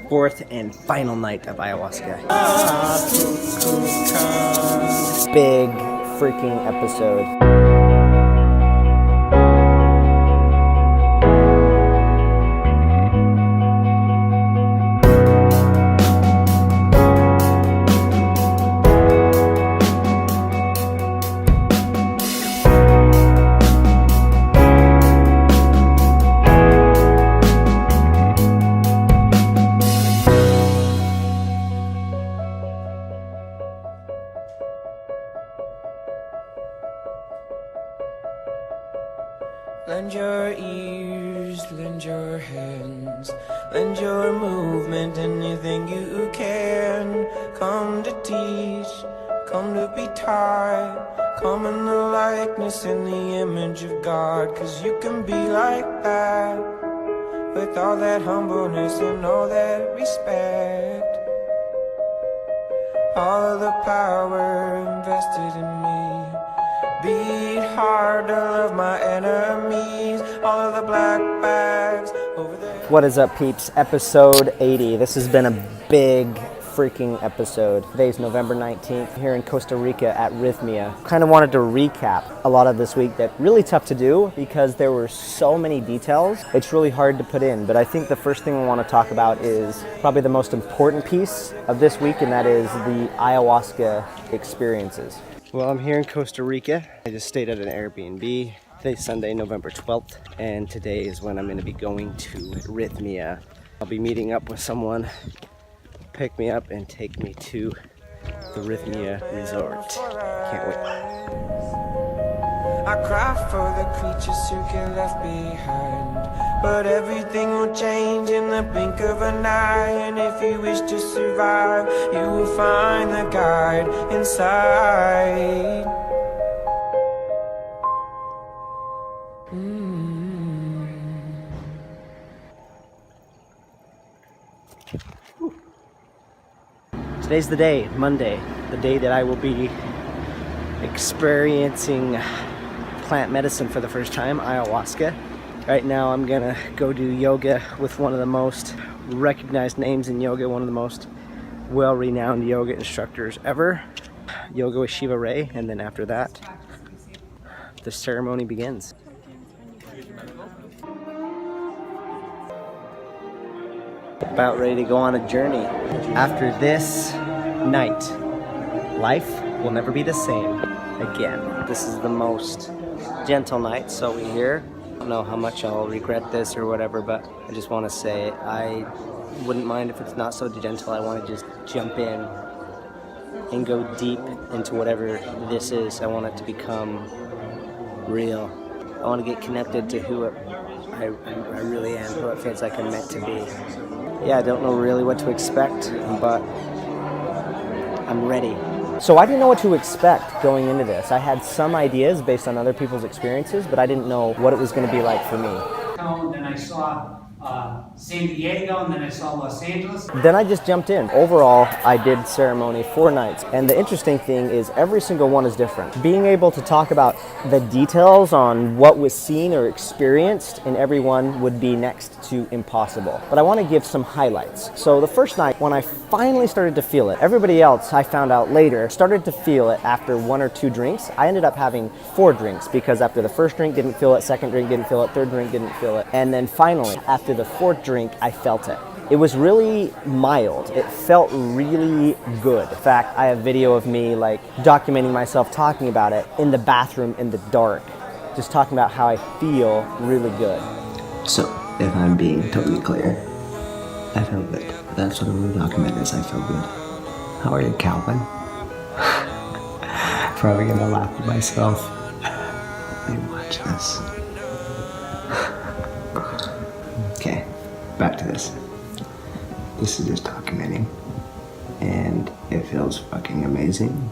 fourth and final night of ayahuasca. Big freaking episode. Lend your ears, lend your hands, lend your movement, anything you can. Come to teach, come to be taught, come in the likeness and the image of God. 'Cause you can be like that, with all that humbleness and all that respect. All of the power invested in me. Beat hard to love my enemies. All of the black bags over there. What is up, peeps? Episode 80. This has been a big freaking episode. Today's November 19th here in Costa Rica at Rythmia. Kind of wanted to recap a lot of this week that really tough to do because there were so many details. It's really hard to put in, but I think the first thing I want to talk about is probably the most important piece of this week, and that is the ayahuasca experiences. Well, I'm here in Costa Rica. I just stayed at an Airbnb. Today's Sunday, November 12th, and today is when I'm going to be going to Rythmia. I'll be meeting up with someone, pick me up, and take me to the Rythmia resort. Can't wait. I cry for the creatures who get left behind, but everything will change in the blink of an eye. And if you wish to survive, you will find the guide inside. Today's the day, Monday, the day that I will be experiencing plant medicine for the first time, ayahuasca. Right now I'm gonna go do yoga with one of the most recognized names in yoga, one of the most well-renowned yoga instructors ever, Yoga with Shiva Ray, and then after that, the ceremony begins. About ready to go on a journey. After this night, life will never be the same again. This is the most gentle night, so we hear. I don't know how much I'll regret this or whatever, but I just want to say I wouldn't mind if it's not so gentle. I want to just jump in and go deep into whatever this is. I want it to become real. I want to get connected to who I really am, who it feels like I'm meant to be. Yeah, I don't know really what to expect, but I'm ready. So I didn't know what to expect going into this. I had some ideas based on other people's experiences, but I didn't know what it was going to be like for me. Then I saw San Diego, and then I saw Los Angeles. Then I just jumped in. Overall, I did ceremony 4 nights. And the interesting thing is every single one is different. Being able to talk about the details on what was seen or experienced in every one would be next to impossible. But I want to give some highlights. So the first night, when I finally started to feel it, everybody else, I found out later, started to feel it after 1 or 2 drinks. I ended up having 4 drinks because after the first drink, didn't feel it, second drink, didn't feel it, third drink, didn't feel it. And then finally, after the 4th drink, I felt it. It was really mild. It felt really good. In fact, I have video of me like documenting myself talking about it in the bathroom in the dark, just talking about how I feel really good. So, if I'm being totally clear, I feel good. That's what I'm going to document is I feel good. How are you, Calvin? Probably going to laugh at myself. Let me watch this. Okay, back to this. This is just documenting, and it feels fucking amazing.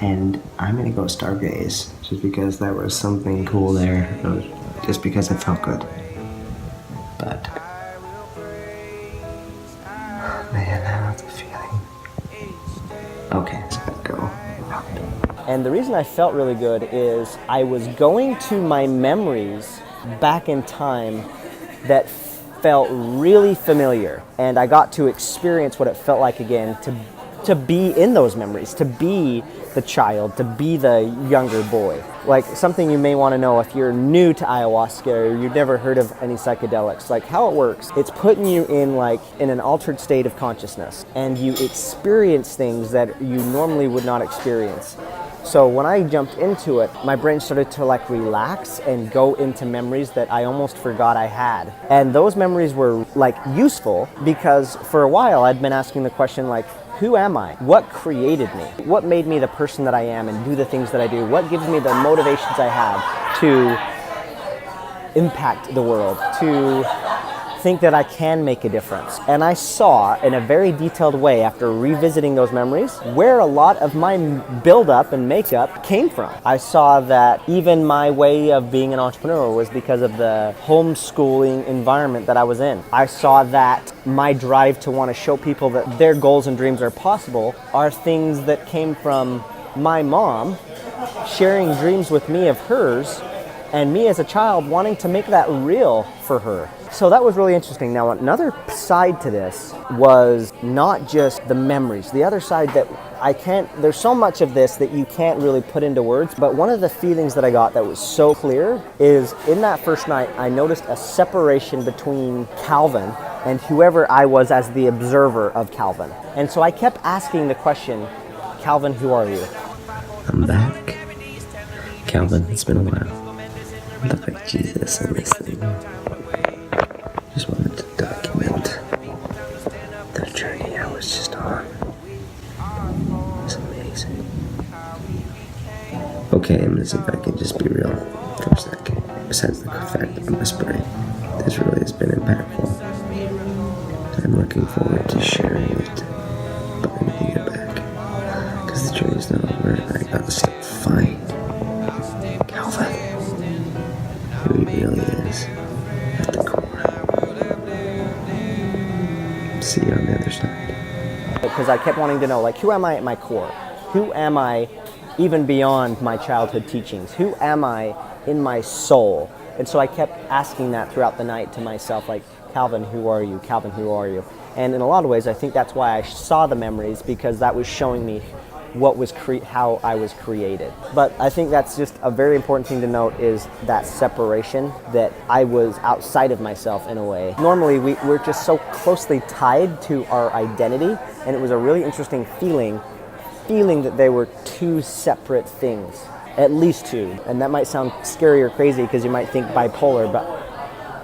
And I'm gonna go stargaze just because there was something cool there, just because it felt good. But man, I have the feeling. Okay, so let's go. And the reason I felt really good is I was going to my memories back in time that felt really familiar, and I got to experience what it felt like again to be in those memories, to be the child, to be the younger boy. Like something you may want to know if you're new to ayahuasca or you've never heard of any psychedelics, like how it works. It's putting you in an altered state of consciousness, and you experience things that you normally would not experience. So when I jumped into it, my brain started to relax and go into memories that I almost forgot I had. And those memories were useful because for a while I'd been asking the question who am I? What created me? What made me the person that I am and do the things that I do? What gives me the motivations I have to impact the world, to think that I can make a difference? And I saw in a very detailed way after revisiting those memories where a lot of my build-up and makeup came from. I saw that even my way of being an entrepreneur was because of the homeschooling environment that I was in. I saw that my drive to want to show people that their goals and dreams are possible are things that came from my mom sharing dreams with me of hers, and me as a child wanting to make that real for her. So that was really interesting. Now, another side to this was not just the memories. The other side that there's so much of this that you can't really put into words, but one of the feelings that I got that was so clear is in that first night, I noticed a separation between Calvin and whoever I was as the observer of Calvin. And so I kept asking the question, Calvin, who are you? I'm back. Calvin, it's been a while. I look like Jesus in this thing. Just wanted to document the journey I was just on. It's amazing. Okay, I'm gonna see if I can just be real for a second. Besides the fact that I'm whispering, this really has been impactful. I'm looking forward to sharing it, bringing it back. Because the journey's not over, and I gotta still find Calvin. Who he really is at the core. See you on the other side. Because I kept wanting to know, who am I at my core? Who am I even beyond my childhood teachings? Who am I in my soul? And so I kept asking that throughout the night to myself, Calvin, who are you? Calvin, who are you? And in a lot of ways, I think that's why I saw the memories, because that was showing me what was how I was created. But I think that's just a very important thing to note, is that separation, that I was outside of myself in a way. Normally we're just so closely tied to our identity, and it was a really interesting feeling that they were two separate things, at least two. And that might sound scary or crazy because you might think bipolar, but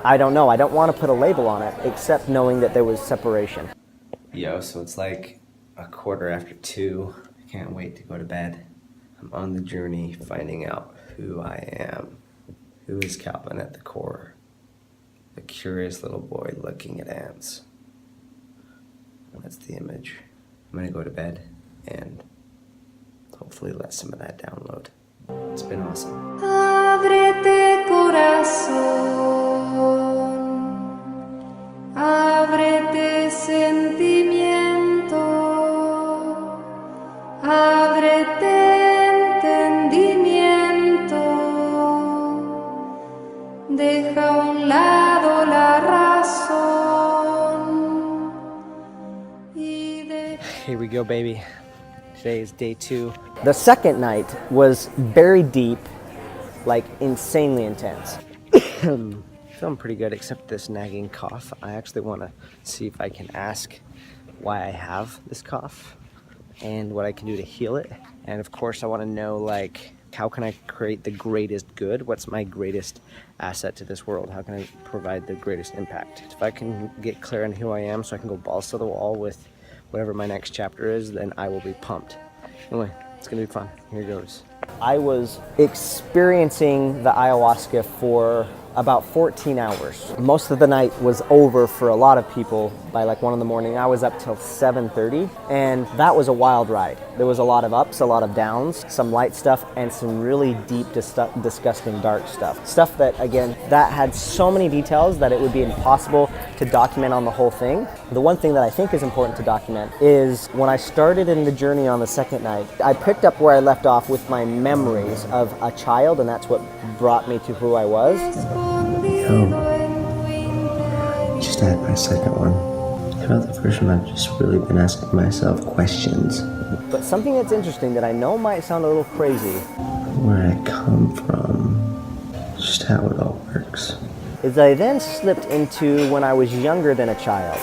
I don't know. I don't want to put a label on it, except knowing that there was separation. Yo, so it's 2:15. Can't wait to go to bed. I'm on the journey finding out who I am. Who is Calvin at the core? The curious little boy looking at ants. That's the image. I'm gonna go to bed and hopefully let some of that download. It's been awesome. Ábrete corazón, ábrete sentimiento, ábrete entendimiento, deja a un lado la razón. Here we go, baby. Today is day 2. The second night was very deep, insanely intense. Feeling pretty good, except this nagging cough. I actually want to see if I can ask why I have this cough and what I can do to heal it. And of course, I want to know, how can I create the greatest good? What's my greatest asset to this world? How can I provide the greatest impact? If I can get clear on who I am so I can go balls to the wall with whatever my next chapter is, then I will be pumped. Anyway, it's gonna be fun. Here goes. I was experiencing the ayahuasca for about 14 hours. Most of the night was over for a lot of people by 1 in the morning. I was up till 7:30, and that was a wild ride. There was a lot of ups, a lot of downs, some light stuff, and some really deep, disgusting, dark stuff. Stuff that, again, that had so many details that it would be impossible to document on the whole thing. The one thing that I think is important to document is when I started in the journey on the second night, I picked up where I left off with my memories of a child, and that's what brought me to who I was. Yo, just had my second one. Throughout the first one, I've just really been asking myself questions. But something that's interesting that I know might sound a little crazy, Where I come from, just how it all works. is I then slipped into when I was younger than a child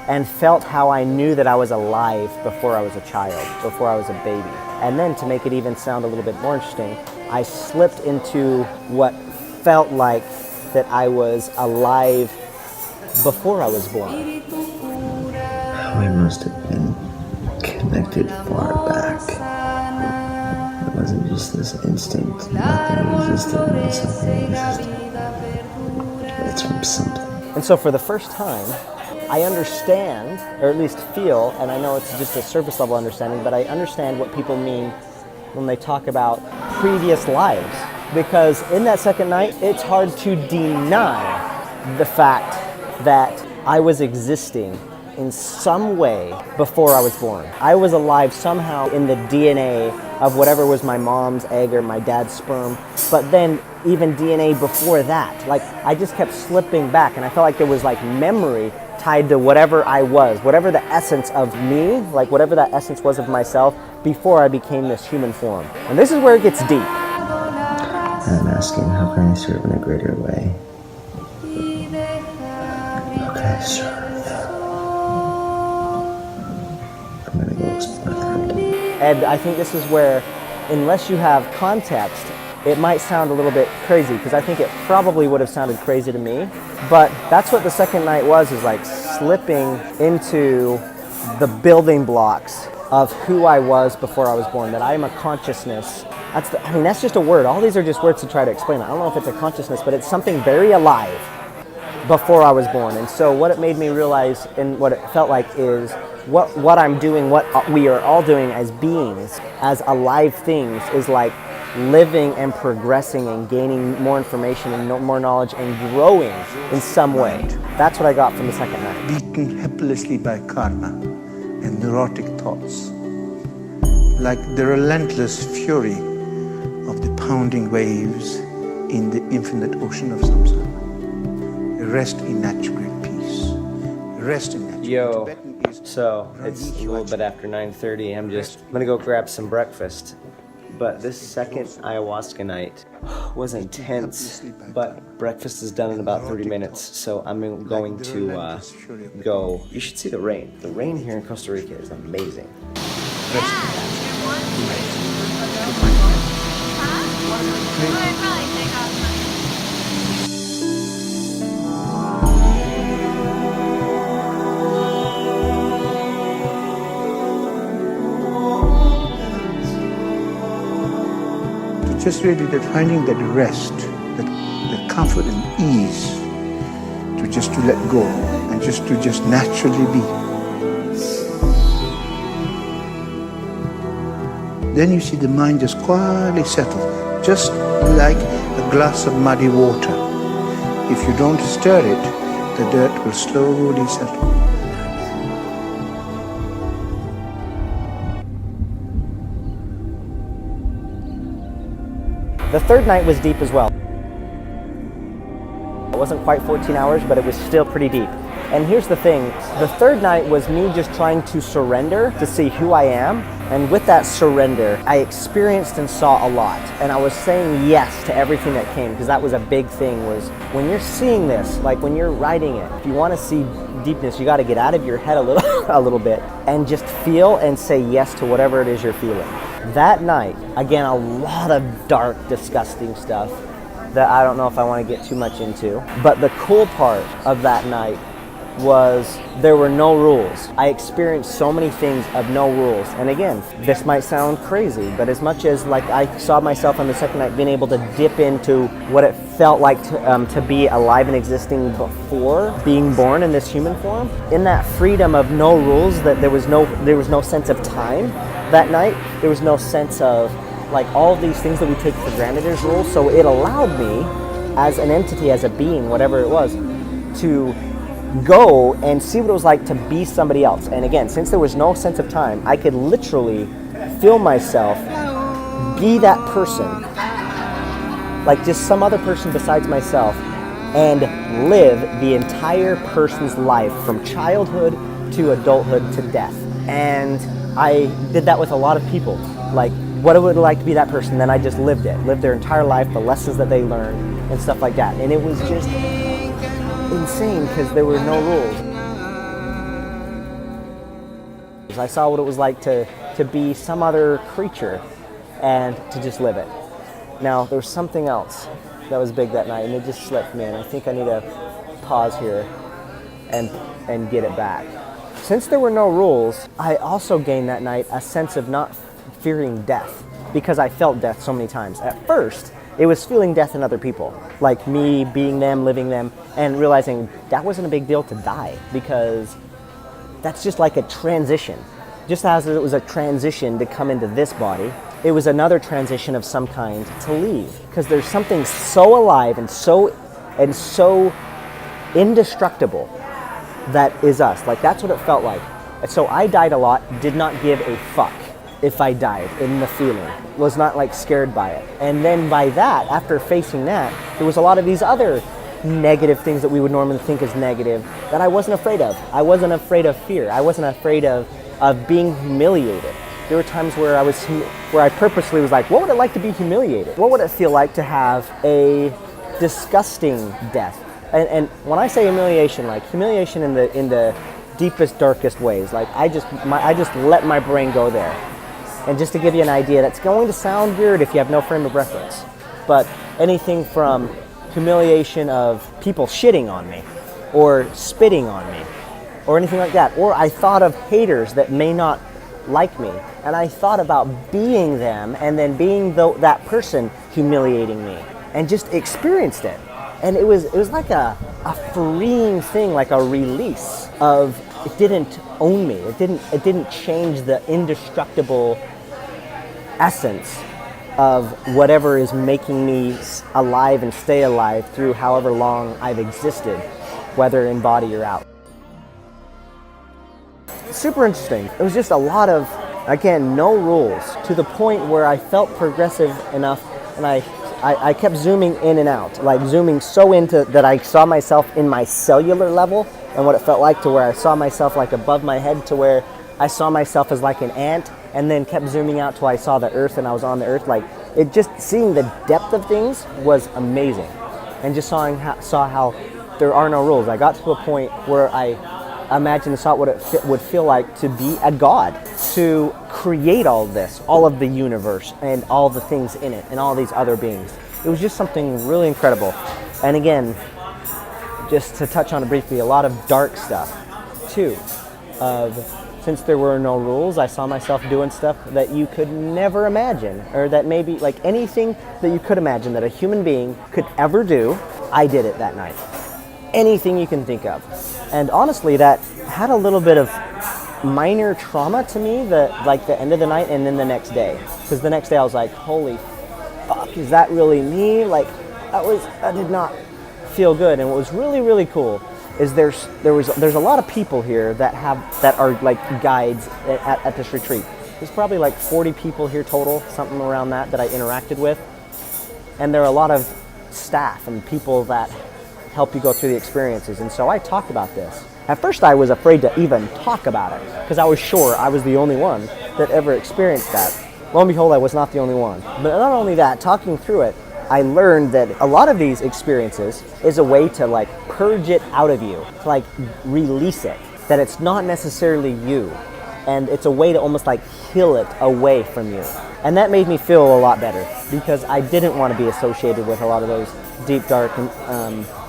and felt how I knew that I was alive before I was a child, before I was a baby. And then to make it even sound a little bit more interesting, I slipped into what felt like that I was alive before I was born. How I must have been connected far back. It wasn't just this instant, nothing existed and something existed. It's from something. And so for the first time, I understand, or at least feel, and I know it's just a surface level understanding, but I understand what people mean when they talk about previous lives. Because in that second night, it's hard to deny the fact that I was existing in some way before I was born. I was alive somehow in the DNA of whatever was my mom's egg or my dad's sperm, but then even DNA before that. Like, I just kept slipping back, and I felt like there was like memory tied to whatever I was, whatever the essence of me, like whatever that essence was of myself before I became this human form. And this is where it gets deep. I'm asking, how can I serve in a greater way? How can I serve? I'm gonna go explore that. And I think this is where, unless you have context, it might sound a little bit crazy, because I think it probably would have sounded crazy to me. But that's what the second night was, is like slipping into the building blocks of who I was before I was born, that I am a consciousness. That's just a word. All these are just words to try to explain it. I don't know if it's a consciousness, but it's something very alive before I was born. And so what it made me realize, and what it felt like, is what I'm doing, what we are all doing as beings, as alive things, is like living and progressing and gaining more information and more knowledge and growing in some way. That's what I got from the second night. Beaten helplessly by karma and neurotic thoughts, like the relentless fury of the pounding waves in the infinite ocean of samsara. Rest in natural peace. Rest in natural Yo, Tibetan is so it's a little bit after 9:30. I'm gonna go grab some breakfast. But this second ayahuasca night was intense, but breakfast is done in about 30 minutes, so I'm going to go. You should see the rain. The rain here in Costa Rica is amazing. just really that finding that rest, that comfort and ease, to let go and to naturally be. Then you see the mind just quietly settle, just like a glass of muddy water. If you don't stir it, the dirt will slowly settle. The third night was deep as well. It wasn't quite 14 hours, but it was still pretty deep. And here's the thing, the third night was me just trying to surrender to see who I am. And with that surrender, I experienced and saw a lot. And I was saying yes to everything that came, because that was a big thing, was when you're seeing this, like when you're writing it, if you want to see deepness, you got to get out of your head a little bit and just feel and say yes to whatever it is you're feeling. That night, again, a lot of dark, disgusting stuff that I don't know if I want to get too much into. But the cool part of that night was there were no rules. I experienced so many things of no rules. And again, this might sound crazy, but as much as like I saw myself on the second night being able to dip into what it felt like to be alive and existing before being born in this human form, in that freedom of no rules, that there was no sense of time that night. There was no sense of like all of these things that we take for granted as rules. So it allowed me as an entity, as a being, whatever it was, to go and see what it was like to be somebody else. And again, since there was no sense of time, I could literally feel myself be that person, like just some other person besides myself, and live the entire person's life from childhood to adulthood to death. And I did that with a lot of people. Like, what it would like to be that person, then I just lived their entire life, the lessons that they learned and stuff like that. And it was just insane because there were no rules. I saw what it was like to be some other creature and to just live it. Now, there was something else that was big that night, and it just slipped me, and I think I need to pause here and get it back. Since there were no rules, I also gained that night a sense of not fearing death, because I felt death so many times. At first, it was feeling death in other people, like me being them, living them, and realizing that wasn't a big deal to die, because that's just like a transition. Just as it was a transition to come into this body, it was another transition of some kind to leave, because there's something so alive and so indestructible that is us. Like, that's what it felt like. And so I died a lot, did not give a fuck if I died in the feeling, was not like scared by it. And then by that, after facing that, there was a lot of these other negative things that we would normally think is negative that I wasn't afraid of. I wasn't afraid of fear. I wasn't afraid of being humiliated. There were times where I purposely was like, what would it like to be humiliated? What would it feel like to have a disgusting death? And when I say humiliation, like humiliation in the deepest, darkest ways, like I just let my brain go there. And just to give you an idea, that's going to sound weird if you have no frame of reference, but anything from humiliation of people shitting on me or spitting on me or anything like that. Or I thought of haters that may not like me, and I thought about being them and then being that person humiliating me, and just experienced it. And it was like a freeing thing, like a release of, it didn't own me. It didn't change the indestructible essence of whatever is making me alive and stay alive through however long I've existed, whether in body or out. Super interesting. It was just a lot of, again, no rules, to the point where I felt progressive enough, and I kept zooming in and out, like zooming so into that I saw myself in my cellular level and what it felt like, to where I saw myself like above my head, to where I saw myself as like an ant, and then kept zooming out till I saw the earth and I was on the earth. Like, it just, seeing the depth of things was amazing. And just saw how there are no rules. I got to a point where I imagined and saw what it would feel like to be a god, to create all this, all of the universe and all the things in it and all these other beings. It was just something really incredible. And again, just to touch on it briefly, a lot of dark stuff too. Since there were no rules, I saw myself doing stuff that you could never imagine, or that maybe like anything that you could imagine that a human being could ever do, I did it that night. Anything you can think of. And honestly, that had a little bit of minor trauma to me, like the end of the night and then the next day. Because the next day I was like, holy fuck, is that really me? Like, that did not feel good. And what was really, really cool is there's a lot of people here that are like guides at this retreat. There's probably like 40 people here total, something around that I interacted with. And there are a lot of staff and people that help you go through the experiences. And so I talked about this. At first I was afraid to even talk about it, because I was sure I was the only one that ever experienced that. Lo and behold, I was not the only one. But not only that, talking through it, I learned that a lot of these experiences is a way to like purge it out of you, to like release it, that it's not necessarily you. And it's a way to almost like heal it away from you. And that made me feel a lot better, because I didn't want to be associated with a lot of those deep, dark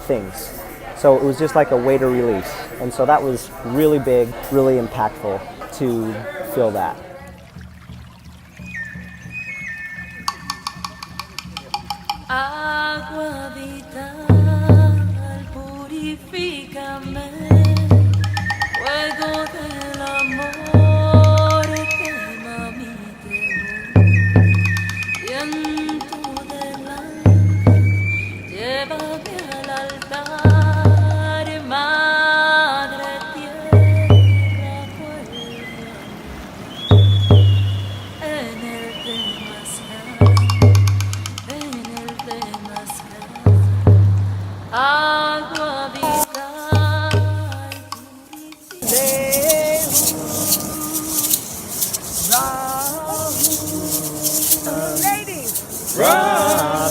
things. So it was just like a way to release. And so that was really big, really impactful to feel that. Agua vital, purifícame, fuego del amor, quema mi temor, viento del ángel, llévame al altar, madre tierra, fuego, en el temazcal. Ah Ah,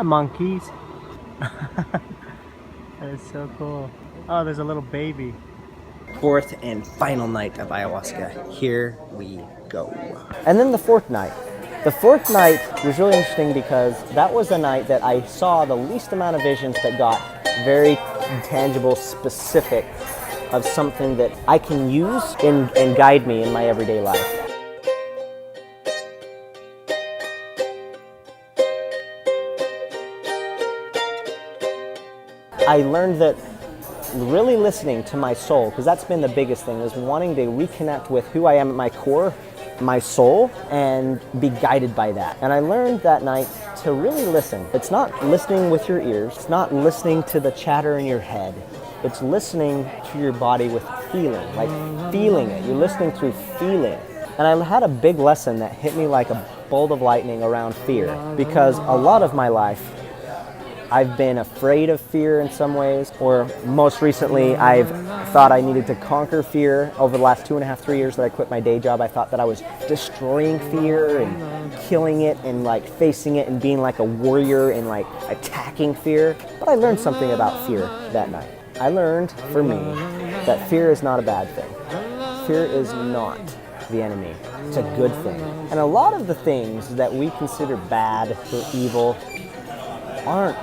monkeys. That is so cool. Oh, there's a little baby. Fourth and final night of ayahuasca. Here we go. And then the fourth night. The fourth night was really interesting because that was the night that I saw the least amount of visions that got very tangible, specific of something that I can use and guide me in my everyday life. I learned that really listening to my soul, because that's been the biggest thing, is wanting to reconnect with who I am at my core, my soul, and be guided by that. And I learned that night to really listen. It's not listening with your ears, it's not listening to the chatter in your head. It's listening to your body with feeling, like feeling it. You're listening through feeling. And I had a big lesson that hit me like a bolt of lightning around fear, because a lot of my life I've been afraid of fear in some ways, or most recently I've thought I needed to conquer fear. Over the last 2.5, 3 years that I quit my day job, I thought that I was destroying fear and killing it and like facing it and being like a warrior and like attacking fear. But I learned something about fear that night. I learned, for me, that fear is not a bad thing. Fear is not the enemy. It's a good thing. And a lot of the things that we consider bad or evil aren't.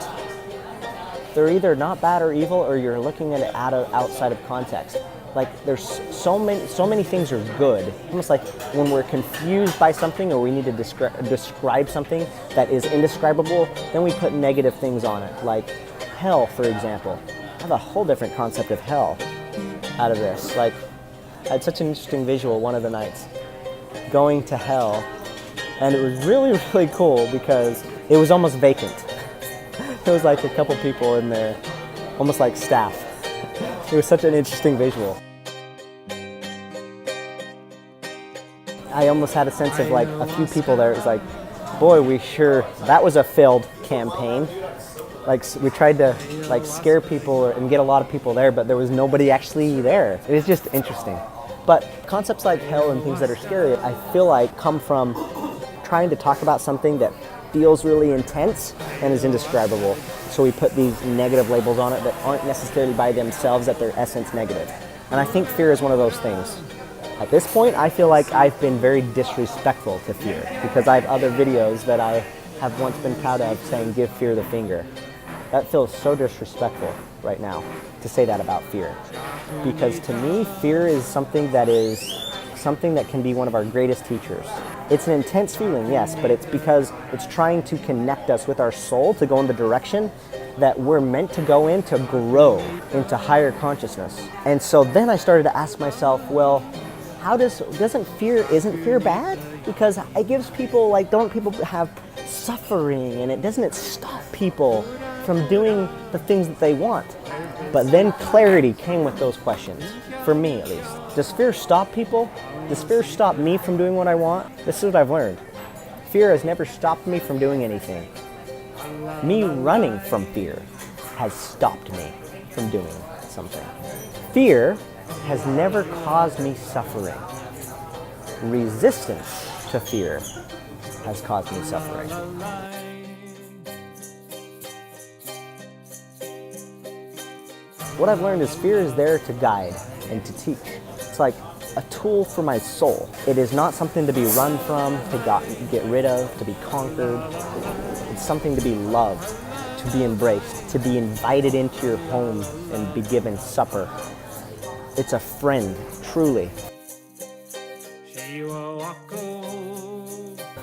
They're either not bad or evil, or you're looking at it outside of context. Like there's so many things are good. Almost like when we're confused by something or we need to describe something that is indescribable, then we put negative things on it. Like hell, for example. I have a whole different concept of hell out of this. Like I had such an interesting visual one of the nights, going to hell, and it was really, really cool because it was almost vacant. There was like a couple people in there, almost like staff. It was such an interesting visual. I almost had a sense of like a few people there. It was like, boy, that was a failed campaign. Like we tried to like scare people and get a lot of people there, but there was nobody actually there. It was just interesting. But concepts like hell and things that are scary, I feel like come from trying to talk about something that feels really intense and is indescribable. So we put these negative labels on it that aren't necessarily by themselves at their essence negative. And I think fear is one of those things. At this point, I feel like I've been very disrespectful to fear because I have other videos that I have once been proud of saying, give fear the finger. That feels so disrespectful right now to say that about fear. Because to me, fear is something that can be one of our greatest teachers. It's an intense feeling, yes, but it's because it's trying to connect us with our soul to go in the direction that we're meant to go in to grow into higher consciousness. And so then I started to ask myself, well, isn't fear bad? Because it gives people, like, don't people have suffering, and doesn't it stop people from doing the things that they want? But then clarity came with those questions, for me at least. Does fear stop people? Does fear stop me from doing what I want? This is what I've learned. Fear has never stopped me from doing anything. Me running from fear has stopped me from doing something. Fear has never caused me suffering. Resistance to fear has caused me suffering. What I've learned is fear is there to guide and to teach. It's like a tool for my soul. It is not something to be run from, to get rid of, to be conquered. It's something to be loved, to be embraced, to be invited into your home and be given supper. It's a friend, truly.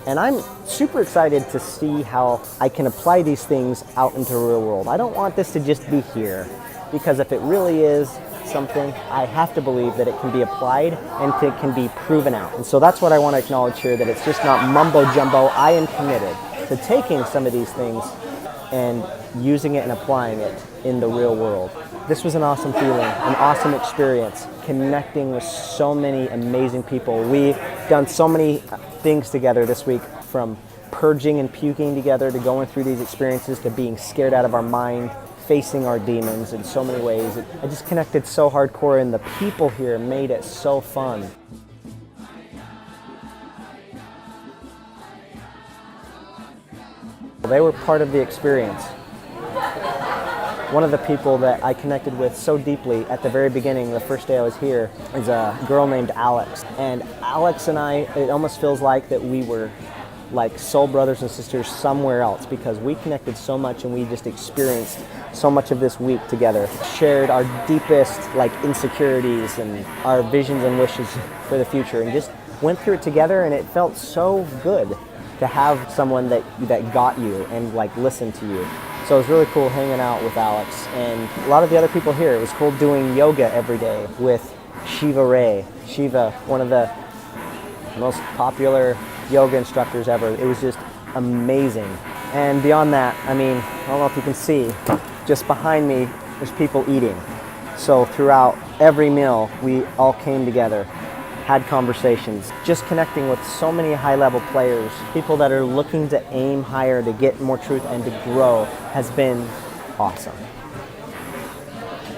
And I'm super excited to see how I can apply these things out into the real world. I don't want this to just be here, because if it really is something, I have to believe that it can be applied and it can be proven out. And so that's what I want to acknowledge here, that it's just not mumbo jumbo. I am committed to taking some of these things and using it and applying it in the real world. This was an awesome feeling, an awesome experience, connecting with so many amazing people. We've done so many things together this week, from purging and puking together to going through these experiences to being scared out of our mind, facing our demons in so many ways. I just connected so hardcore, and the people here made it so fun. They were part of the experience. One of the people that I connected with so deeply at the very beginning, the first day I was here, is a girl named Alex. And Alex and I, it almost feels like that we were like soul brothers and sisters somewhere else, because we connected so much and we just experienced so much of this week together. Shared our deepest like insecurities and our visions and wishes for the future, and just went through it together, and it felt so good to have someone that got you and like listened to you. So it was really cool hanging out with Alex and a lot of the other people here. It was cool doing yoga every day with Shiva Ray. Shiva, one of the most popular yoga instructors ever. It was just amazing. And beyond that, I mean, I don't know if you can see, just behind me, there's people eating. So throughout every meal, we all came together, had conversations, just connecting with so many high-level players, people that are looking to aim higher, to get more truth and to grow, has been awesome.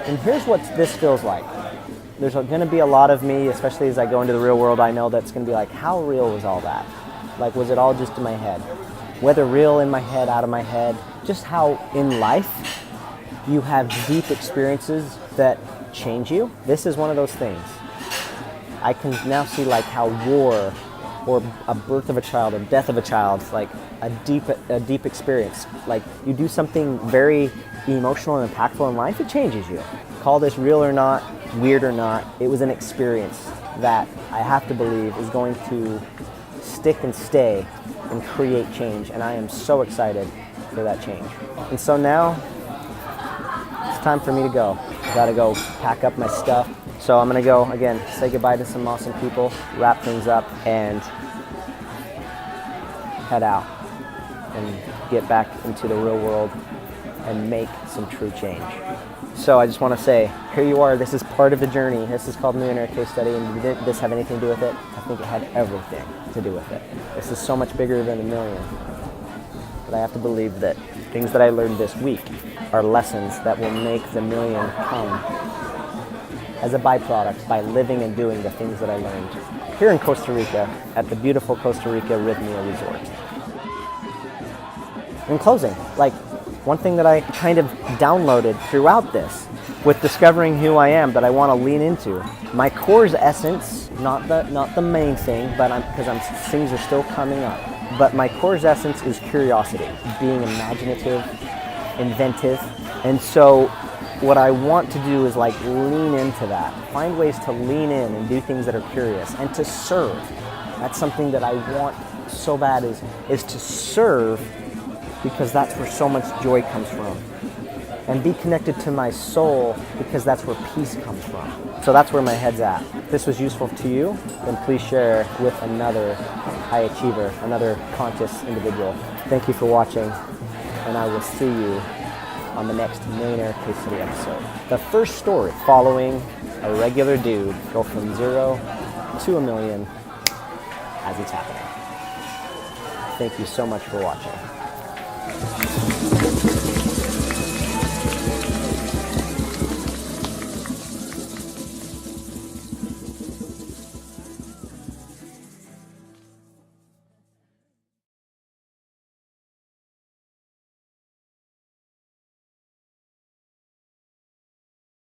And here's what this feels like. There's going to be a lot of me, especially as I go into the real world, I know that's going to be like, how real was all that? Like, was it all just in my head? Whether real in my head, out of my head, just how in life you have deep experiences that change you. This is one of those things. I can now see like how war or a birth of a child or death of a child, like a deep experience. Like you do something very emotional and impactful in life, it changes you. Call this real or not, weird or not, it was an experience that I have to believe is going to stick and stay and create change. And I am so excited for that change. And so now it's time for me to go. I gotta go pack up my stuff. So I'm gonna go, again, say goodbye to some awesome people, wrap things up, and head out and get back into the real world and make some true change. So I just wanna say, here you are, this is part of the journey. This is called Millionaire Case Study, and did this have anything to do with it? I think it had everything to do with it. This is so much bigger than a million. But I have to believe that things that I learned this week are lessons that will make the million come as a byproduct by living and doing the things that I learned here in Costa Rica at the beautiful Costa Rica Rythmia Resort. In closing, like one thing that I kind of downloaded throughout this with discovering who I am that I want to lean into, my core's essence, not the main thing, but things are still coming up. But my core's essence is curiosity, being imaginative, inventive, and so what I want to do is like lean into that, find ways to lean in and do things that are curious and to serve. That's something that I want so bad is to serve, because that's where so much joy comes from. And be connected to my soul, because that's where peace comes from. So that's where my head's at. If this was useful to you, then please share with another high achiever, another conscious individual. Thank you for watching, and I will see you on the next Millionaire Case Study episode. The first story following a regular dude go from 0 to $1 million as it's happening. Thank you so much for watching.